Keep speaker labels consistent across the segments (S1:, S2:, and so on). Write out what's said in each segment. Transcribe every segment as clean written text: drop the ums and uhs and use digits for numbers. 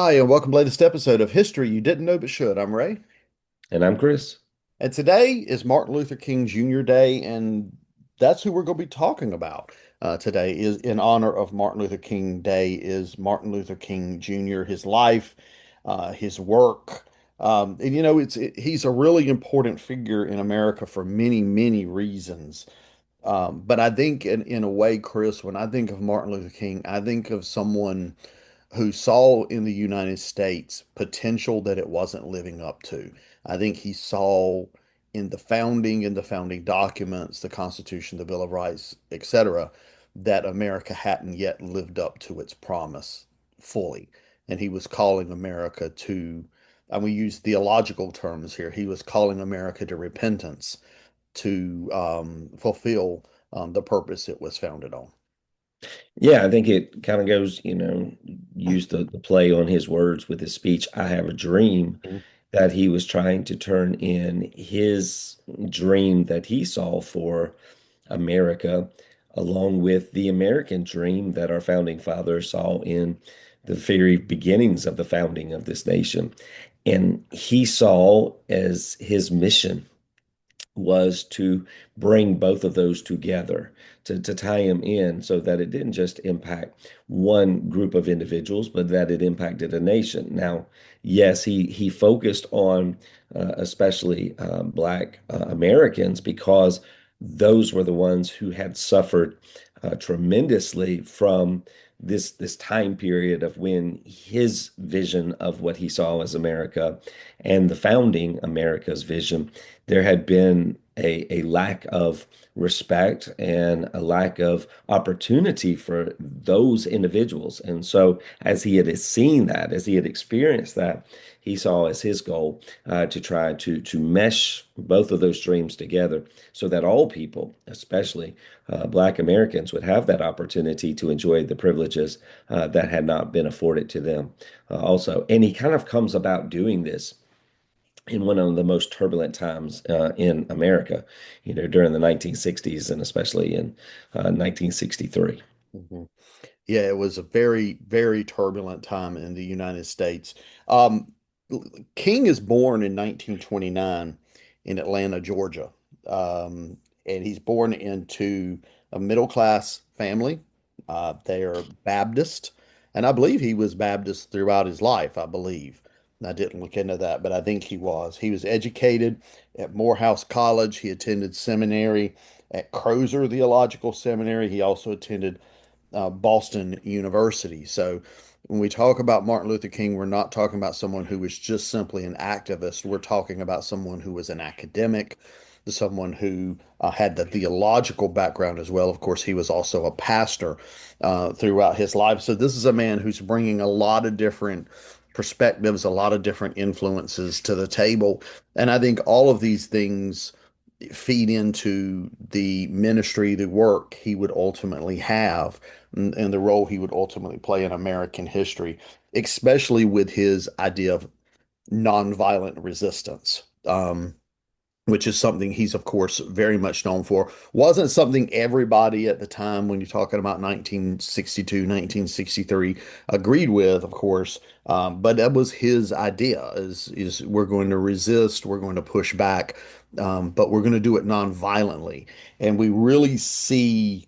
S1: Hi, and welcome to the latest episode of History You Didn't Know But Should. I'm Ray,
S2: And I'm Chris.
S1: and today is Martin Luther King Jr. Day, and that's who we're going to be talking about today. Is in honor of Martin Luther King Day is Martin Luther King Jr. His life, his work, and he's a really important figure in America for many, many reasons. But I think in a way, Chris, when I think of Martin Luther King, I think of someone who saw in the United States potential that it wasn't living up to. I think he saw in the founding documents, the Constitution, the Bill of Rights, etc., that America hadn't yet lived up to its promise fully. And he was calling America to, and we use theological terms here, he was calling America to repentance to fulfill the purpose it was founded on.
S2: Yeah, I think it kind of goes, use the play on his words with his speech, I have a dream, that he was trying to turn in his dream that he saw for America, along with the American dream that our founding fathers saw in the very beginnings of the founding of this nation. And he saw as his mission was to bring both of those together, to tie them in so that it didn't just impact one group of individuals, but that it impacted a nation. Now, yes, he focused on especially Black Americans because those were the ones who had suffered tremendously from this time period of when his vision of what he saw as America and the founding America's vision, there had been a lack of respect and a lack of opportunity for those individuals. And so, as he had seen that, as he had experienced that, he saw as his goal to try to mesh both of those dreams together so that all people, especially Black Americans, would have that opportunity to enjoy the privileges that had not been afforded to them also. And he kind of comes about doing this in one of the most turbulent times in America, during the 1960s and especially in 1963.
S1: Mhm. Yeah, it was a very, very turbulent time in the United States. Um, King is born in 1929 in Atlanta, Georgia. And he's born into a middle class family. They are Baptist, and I believe he was Baptist throughout his life, I believe. I didn't look into that, but I think he was. He was educated at Morehouse College. He attended seminary at Crozer Theological Seminary. He also attended Boston University. So when we talk about Martin Luther King, we're not talking about someone who was just simply an activist. We're talking about someone who was an academic, someone who had the theological background as well. Of course, he was also a pastor throughout his life. So this is a man who's bringing a lot of different perspectives, a lot of different influences to the table. And I think all of these things feed into the ministry, the work he would ultimately have, and the role he would ultimately play in American history, especially with his idea of nonviolent resistance. Which is something he's, of course, very much known for. Wasn't something everybody at the time, when you're talking about 1962, 1963, agreed with, of course. But that was his idea: is we're going to resist, we're going to push back, but we're going to do it non-violently. And we really see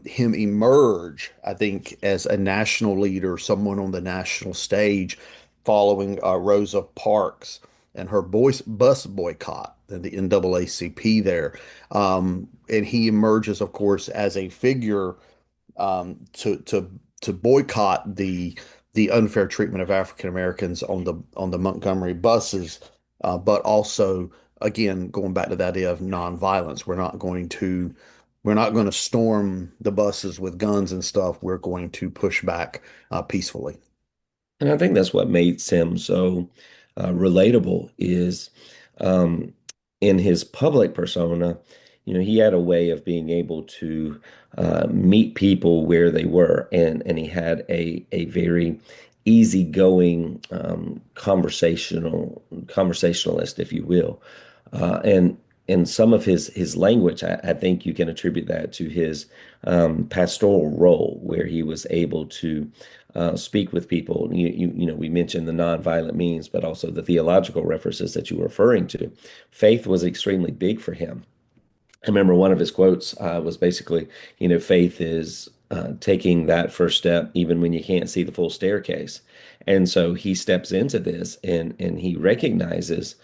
S1: him emerge, I think, as a national leader, someone on the national stage, following Rosa Parks and her bus boycott and the NAACP there. And he emerges, of course, as a figure to boycott the unfair treatment of African Americans on the Montgomery buses, but also again going back to that idea of nonviolence. We're not going to storm the buses with guns and stuff. We're going to push back peacefully.
S2: And I think that's what made him so relatable is um, in his public persona, he had a way of being able to meet people where they were, and he had a very easygoing conversationalist, if you will. And and some of his language, I think you can attribute that to his pastoral role, where he was able to speak with people. We mentioned the nonviolent means, but also the theological references that you were referring to. Faith was extremely big for him. I remember one of his quotes was basically, faith is taking that first step even when you can't see the full staircase. And so he steps into this and he recognizes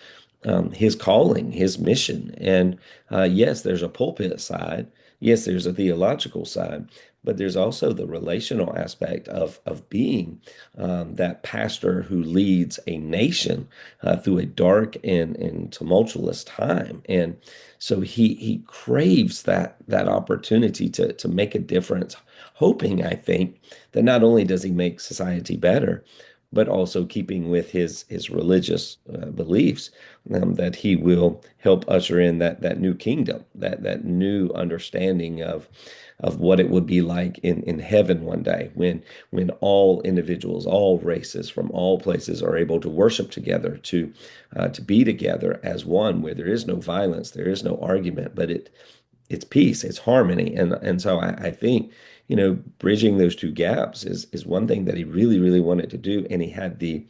S2: his calling, his mission. And yes, there's a pulpit side. Yes, there's a theological side, but there's also the relational aspect of being that pastor who leads a nation through a dark and tumultuous time. And so he craves that opportunity to make a difference, hoping, I think, that not only does he make society better, but also keeping with his religious beliefs, that he will help usher in that new kingdom, that new understanding of what it would be like in heaven one day when all individuals, all races from all places are able to worship together, to be together as one, where there is no violence, there is no argument, but it's peace, it's harmony. And so I think, bridging those two gaps is one thing that he really, really wanted to do. And he had the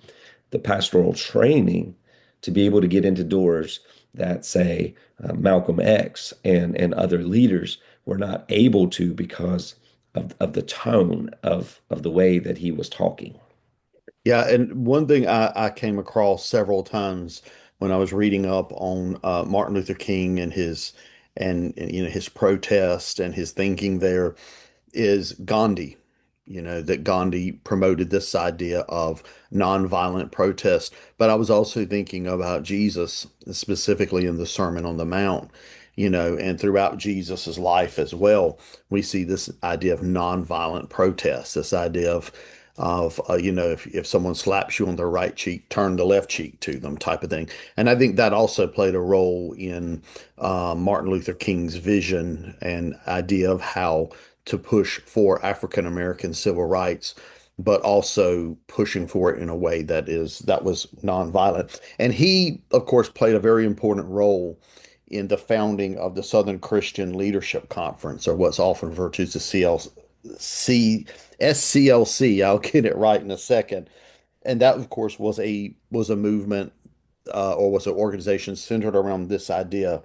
S2: pastoral training to be able to get into doors that, say, Malcolm X and other leaders were not able to, because of the tone of the way that he was talking.
S1: Yeah, and one thing I came across several times when I was reading up on Martin Luther King and his protest and his thinking there is Gandhi. That Gandhi promoted this idea of nonviolent protest. But I was also thinking about Jesus, specifically in the Sermon on the Mount, and throughout Jesus's life as well, we see this idea of nonviolent protest, this idea of if someone slaps you on the right cheek, turn the left cheek to them type of thing. And I think that also played a role in Martin Luther King's vision and idea of how to push for African American civil rights, but also pushing for it in a way that was nonviolent. And he, of course, played a very important role in the founding of the Southern Christian Leadership Conference, or what's often referred to as the SCLC. I'll get it right in a second. And that, of course, was a movement or was an organization centered around this idea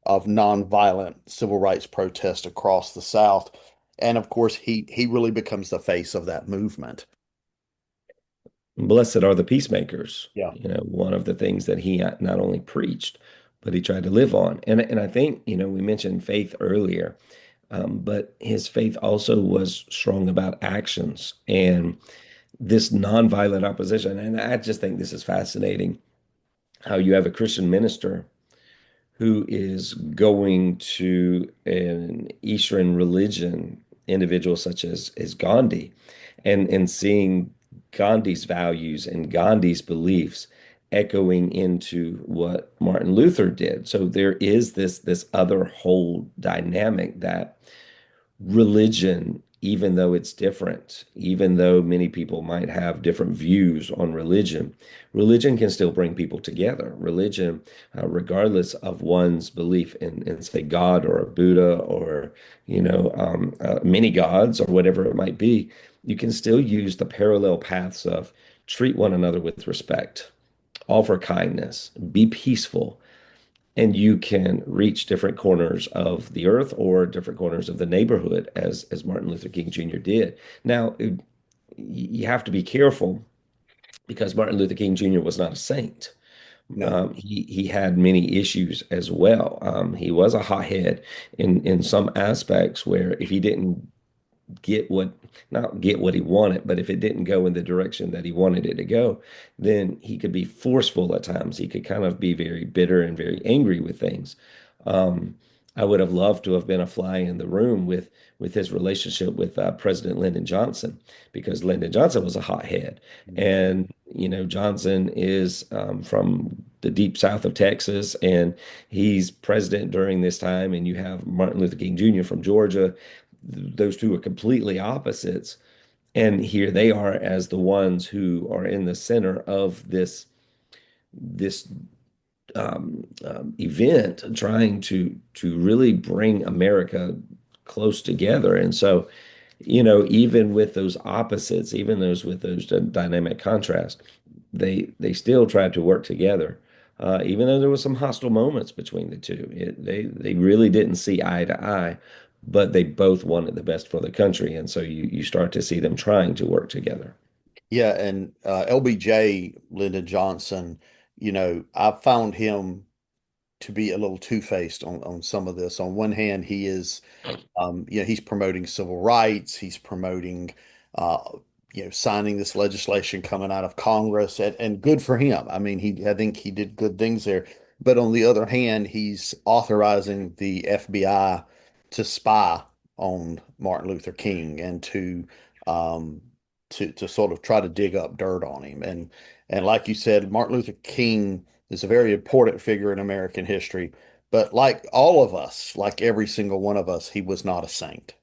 S1: of nonviolent civil rights protest across the South. And of course, he really becomes the face of that movement.
S2: Blessed are the peacemakers.
S1: Yeah.
S2: One of the things that he not only preached, but he tried to live on. And I think, we mentioned faith earlier, but his faith also was strong about actions and this nonviolent opposition. And I just think this is fascinating how you have a Christian minister who is going to an Eastern religion individual such as Gandhi, and seeing Gandhi's values and Gandhi's beliefs echoing into what Martin Luther did. So there is this other whole dynamic that religion, even though it's different, even though many people might have different views on religion, religion can still bring people together. Religion, regardless of one's belief in, say, God or a Buddha or, many gods or whatever it might be, you can still use the parallel paths of treat one another with respect, offer kindness, be peaceful, and you can reach different corners of the earth or different corners of the neighborhood, as Martin Luther King Jr. did. Now, you have to be careful because Martin Luther King Jr. was not a saint.
S1: No.
S2: He had many issues as well. He was a hothead in some aspects, where if he didn't get what not get what he wanted, but if it didn't go in the direction that he wanted it to go, then he could be forceful at times. He could kind of be very bitter and very angry with things. Um, I would have loved to have been a fly in the room with his relationship with President Lyndon Johnson, because Lyndon Johnson was a hothead, and Johnson is from the deep south of Texas, and he's president during this time, and you have Martin Luther King Jr. from Georgia. Those two are completely opposites. And here they are as the ones who are in the center of this event trying to really bring America close together. And so, even with those opposites, even those with those dynamic contrast, they still tried to work together. Even though there was some hostile moments between the two, they really didn't see eye to eye, but they both wanted the best for the country, and so you start to see them trying to work together.
S1: Yeah, and LBJ, Lyndon Johnson, I found him to be a little two-faced on some of this. On one hand, he is he's promoting civil rights. He's promoting, uh, signing this legislation coming out of Congress, and good for him. I mean, I think he did good things there. But on the other hand, he's authorizing the FBI to spy on Martin Luther King and um, to sort of try to dig up dirt on him. And like you said, Martin Luther King is a very important figure in American history. But like all of us, like every single one of us, he was not a saint.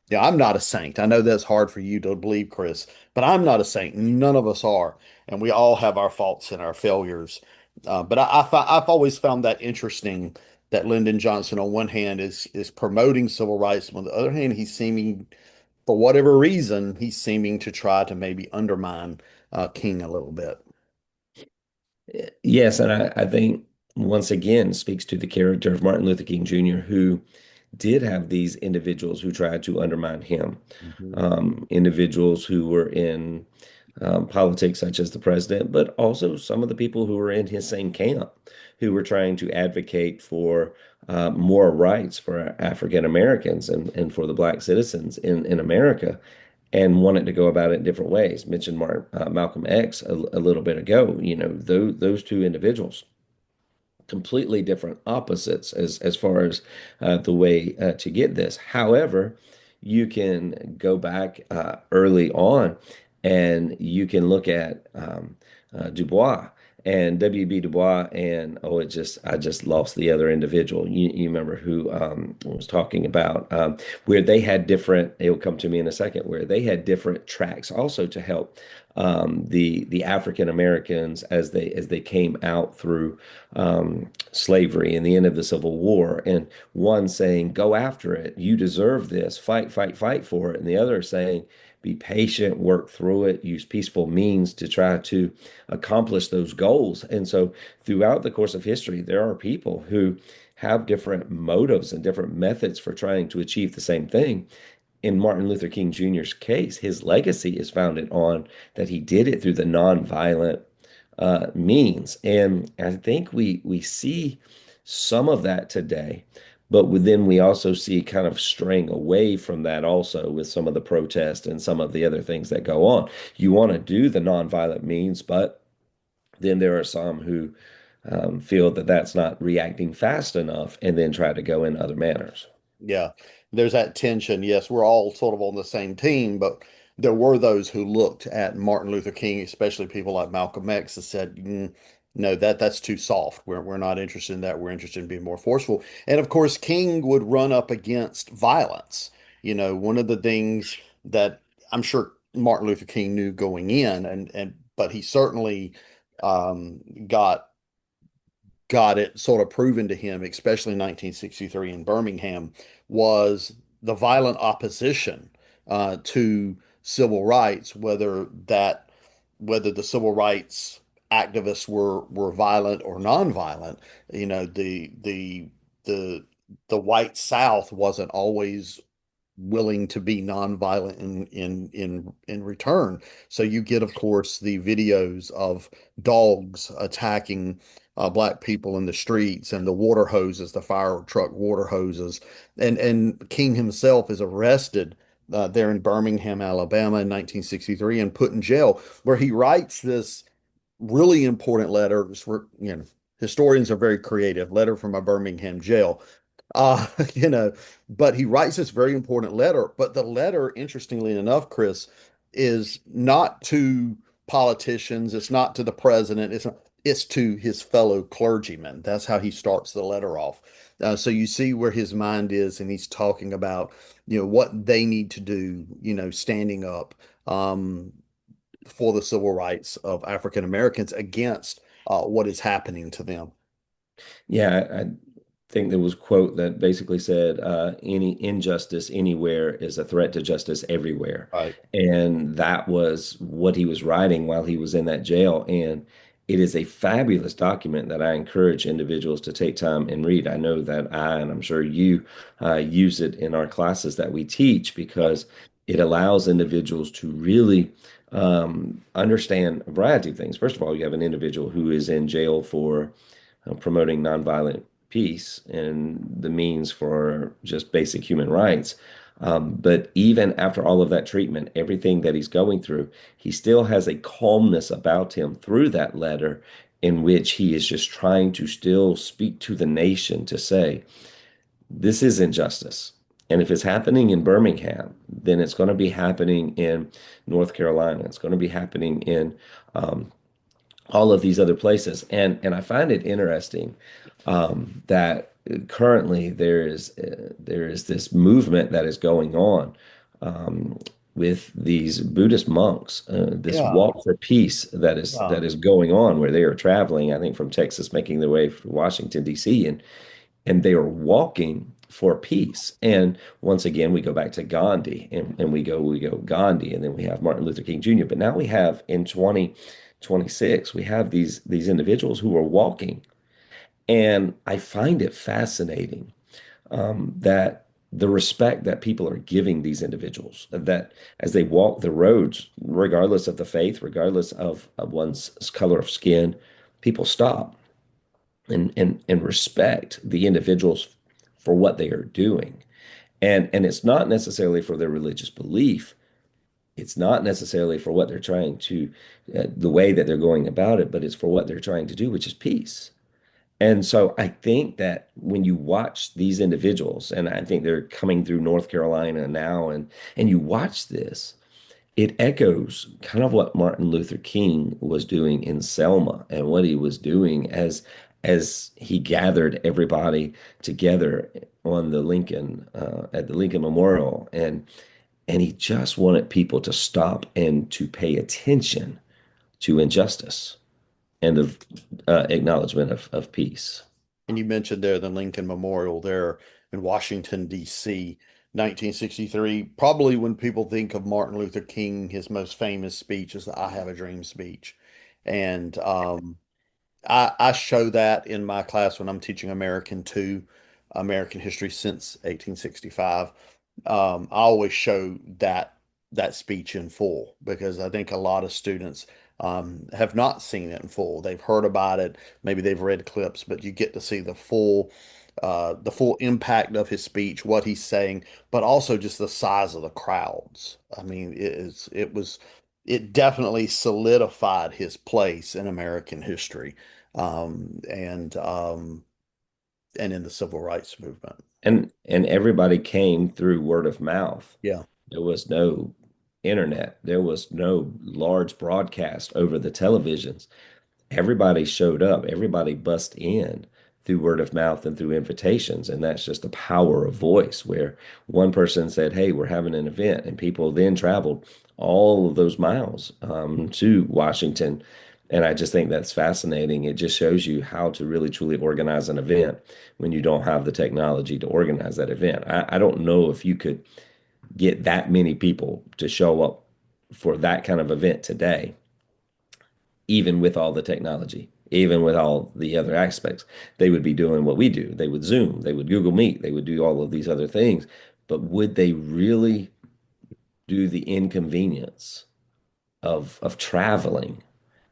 S1: Yeah, I'm not a saint. I know that's hard for you to believe, Chris, but I'm not a saint. None of us are. And we all have our faults and our failures. But I've always found that interesting that Lyndon Johnson, on one hand, is promoting civil rights. On the other hand, for whatever reason, he's seeming to try to maybe undermine King a little bit.
S2: Yes, and I think once again speaks to the character of Martin Luther King Jr., who did have these individuals who tried to undermine him,
S1: Mhm.
S2: individuals who were in politics, such as the president, but also some of the people who were in his same camp, who were trying to advocate for more rights for African Americans and for the Black citizens in America, and wanted to go about it in different ways. Mentioned Malcolm X a little bit ago. Those two individuals, completely different opposites as far as the way to get this. However, you can go back early on and you can look at Du Bois and W.B. Du Bois and I just lost the other individual. You remember who was talking about where they had different. It will come to me in a second. Where they had different tracks also to help the African Americans as they came out through slavery and the end of the Civil War, and one saying, "Go after it. You deserve this. Fight, fight, fight for it." And the other saying, "Be patient, work through it, use peaceful means to try to accomplish those goals." And so, throughout the course of history, there are people who have different motives and different methods for trying to achieve the same thing. In Martin Luther King Jr.'s case, his legacy is founded on that he did it through the nonviolent means. And I think we see some of that today, but then we also see kind of straying away from that also with some of the protest and some of the other things that go on. You want to do the nonviolent means, but then there are some who feel that that's not reacting fast enough and then try to go in other manners.
S1: Yeah, there's that tension. Yes, we're all sort of on the same team, but there were those who looked at Martin Luther King, especially people like Malcolm X, and said, "No, that's too soft. We're not interested in that. We're interested in being more forceful." And of course, King would run up against violence. One of the things that I'm sure Martin Luther King knew going in, and but he certainly got it sort of proven to him, especially in 1963 in Birmingham, was the violent opposition to civil rights, whether the civil rights activists were violent or nonviolent. You know, the the white South wasn't always willing to be nonviolent in return. So you get, of course, the videos of dogs attacking black people in the streets and the water hoses, the fire truck water hoses, and King himself is arrested there in Birmingham, Alabama in 1963 and put in jail, where he writes this really important letter. Historians are very creative. Letter from a Birmingham jail uh, you know, but he writes this very important letter. But the letter, interestingly enough, Chris, is not to politicians, it's not to the president, it's to his fellow clergymen. That's how he starts the letter off. So you see where his mind is, and he's talking about, what they need to do, standing up for the civil rights of African Americans against what is happening to them.
S2: Yeah, I think there was a quote that basically said, any injustice anywhere is a threat to justice everywhere.
S1: Right.
S2: And that was what he was writing while he was in that jail. And it is a fabulous document that I encourage individuals to take time and read. I know that and I'm sure you, use it in our classes that we teach
S1: Yep.
S2: because it allows individuals to really understand a variety of things. First of all, you have an individual who is in jail for promoting nonviolent peace and the means for just basic human rights. But even after all of that treatment, everything that he's going through, he still has a calmness about him through that letter in which he is just trying to still speak to the nation to say, this is injustice. And if it's happening in Birmingham, then it's going to be happening in North Carolina. It's going to be happening in um, all of these other places. And I find it interesting that currently there is this movement that is going on um, with these Buddhist monks, this
S1: Yeah.
S2: walk for peace
S1: Yeah.
S2: that is going on, where they are traveling, I think, from Texas, making their way to Washington, D.C., and they are walking for peace. And once again, we go back to Gandhi and we go Gandhi, and then we have Martin Luther King Jr. But now we have in 2026, we have these individuals who are walking. And I find it fascinating that the respect that people are giving these individuals, that as they walk the roads, regardless of the faith, regardless of one's color of skin, people stop and respect the individuals for what they are doing. And it's not necessarily for their religious belief. It's not necessarily for what they're trying to, the way that they're going about it, but it's for what they're trying to do, which is peace. And so I think that when you watch these individuals, and I think they're coming through North Carolina now, and you watch this, it echoes kind of what Martin Luther King was doing in Selma and what he was doing as he gathered everybody together on the Lincoln at the Lincoln Memorial, and he just wanted people to stop and to pay attention to injustice and the acknowledgement of peace.
S1: And you mentioned there the Lincoln Memorial there in Washington, D.C., 1963. Probably when people think of Martin Luther King, his most famous speech is the I Have a Dream speech. And I show that in my class when I'm teaching American 2, American history since 1865. I always show that speech in full because I think a lot of students have not seen it in full. They've heard about it, maybe they've read clips, but you get to see the full impact of his speech, what he's saying, but also just the size of the crowds. I mean, it definitely solidified his place in American history, um, and um, and in the civil rights movement.
S2: And everybody came through word of mouth.
S1: Yeah.
S2: There was no internet. There was no large broadcast over the televisions. Everybody showed up. Everybody bust in through word of mouth and through invitations. And that's just the power of voice, where one person said, "Hey, we're having an event." And people then traveled all of those miles to Washington. And I just think that's fascinating. It just shows you how to really truly organize an event when you don't have the technology to organize that event. I don't know if you could get that many people to show up for that kind of event today, even with all the technology, even with all the other aspects. They would be doing what we do. They would Zoom, they would Google Meet, they would do all of these other things. But would they really do the inconvenience of traveling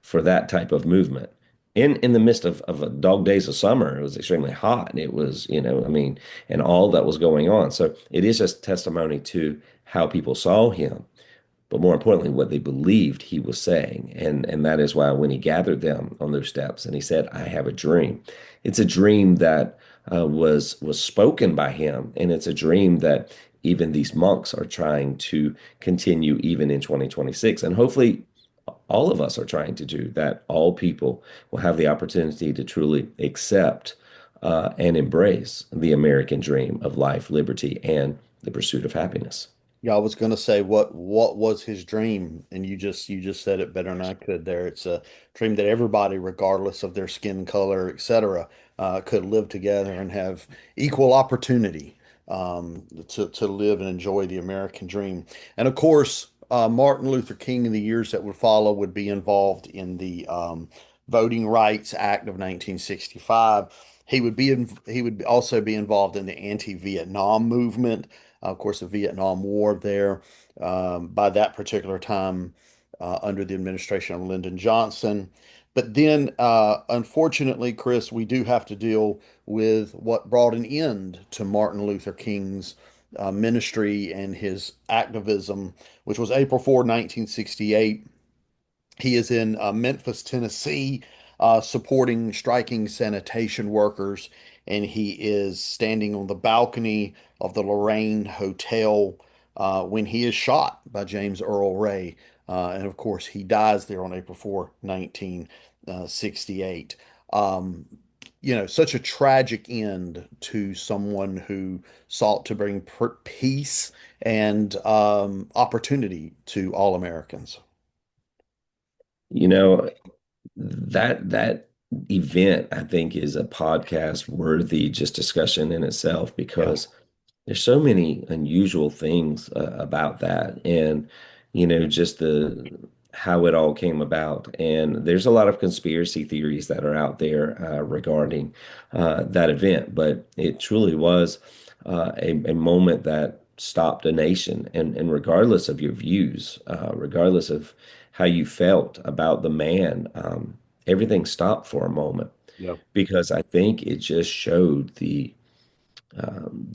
S2: for that type of movement? In the midst of a dog days of summer, it was extremely hot, and it was, I mean, and all that was going on. So it is just testimony to how people saw him, but more importantly, what they believed he was saying. And that is why when he gathered them on those steps and he said, "I have a dream," it's a dream that was spoken by him, and it's a dream that even these monks are trying to continue even in 2026. And hopefully all of us are trying to do that. All people will have the opportunity to truly accept and embrace the American dream of life, liberty, and the pursuit of happiness.
S1: Yeah, I was gonna say what was his dream, and you just said it better than I could there. It's a dream that everybody, regardless of their skin color, etc., could live together and have equal opportunity to live and enjoy the American dream. And of course, Martin Luther King in the years that would follow would be involved in the Voting Rights Act of 1965. He would also be involved in the anti-Vietnam movement. Of course, the Vietnam War there by that particular time under the administration of Lyndon Johnson. But then, unfortunately, Chris, we do have to deal with what brought an end to Martin Luther King's ministry and his activism, which was April 4, 1968. He is in Memphis, Tennessee, supporting striking sanitation workers, and he is standing on the balcony of the Lorraine Hotel when he is shot by James Earl Ray. And of course, he dies there on April 4, 1968. Such a tragic end to someone who sought to bring peace and opportunity to all Americans.
S2: You know, that event, I think, is a podcast worthy just discussion in itself
S1: Yeah,
S2: because there's so many unusual things about that, and just the how it all came about. And there's a lot of conspiracy theories that are out there regarding that event, but it truly was a moment that stopped a nation. And regardless of your views, regardless of how you felt about the man, everything stopped for a moment
S1: yeah,
S2: because I think it just showed the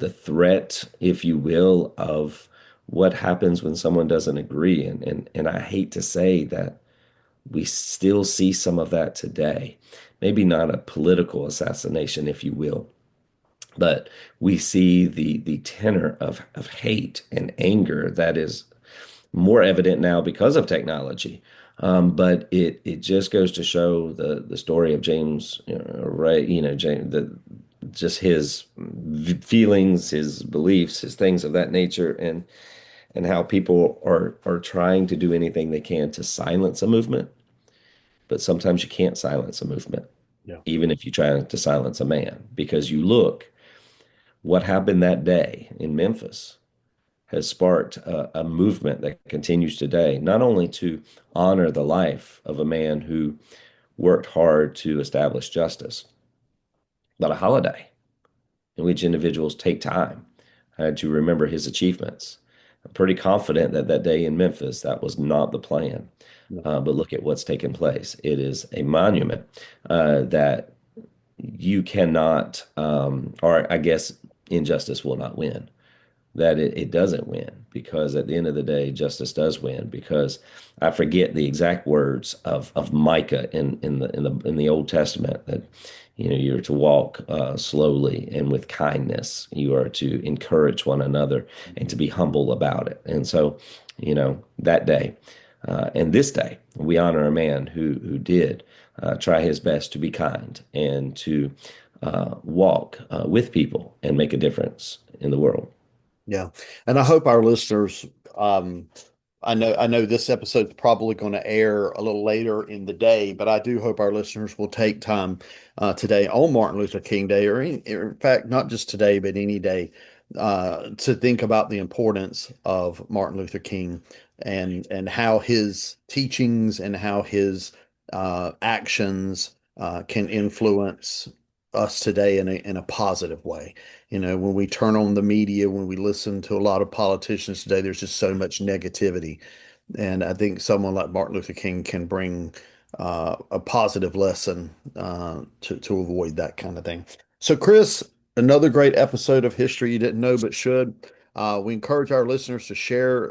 S2: threat, if you will, of what happens when someone doesn't agree. And I hate to say that we still see some of that today. Maybe not a political assassination, if you will, but we see the tenor of hate and anger that is more evident now because of technology. But it just goes to show the story of James, Ray, James, just his feelings, his beliefs, his things of that nature, and how people are trying to do anything they can to silence a movement. But sometimes you can't silence a movement,
S1: yeah,
S2: even if you try to silence a man, because you look what happened that day in Memphis has sparked a movement that continues today, not only to honor the life of a man who worked hard to establish justice, but a holiday in which individuals take time to remember his achievements. I'm pretty confident that that day in Memphis, that was not the plan.
S1: yeah,
S2: But look at what's taken place. It is a monument that you cannot, or I guess injustice will not win. That it doesn't win because at the end of the day, justice does win because I forget the exact words of Micah in the Old Testament that you're to walk slowly and with kindness. You are to encourage one another and to
S1: mhm,
S2: be humble about it. And so, that day and this day, we honor a man who did try his best to be kind and to walk with people and make a difference in the world.
S1: yeah. And I hope our listeners, um, I know this episode's probably going to air a little later in the day, but I do hope our listeners will take time today on Martin Luther King Day, or in fact, not just today, but any day, to think about the importance of Martin Luther King and how his teachings and how his actions can influence us today in a positive way. When we turn on the media, when we listen to a lot of politicians today, there's just so much negativity. And I think someone like Martin Luther King can bring a positive lesson to avoid that kind of thing. So, Chris, another great episode of History You Didn't Know But Should. We encourage our listeners to share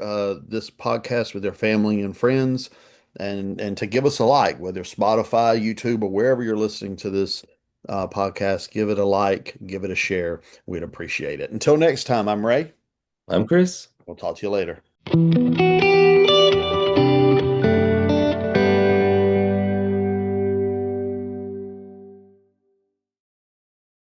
S1: this podcast with their family and friends and to give us a like, whether Spotify, YouTube, or wherever you're listening to this podcast. Give it a like, give it a share. We'd appreciate it. Until next time, I'm Ray.
S2: I'm Chris.
S1: We'll talk to you later.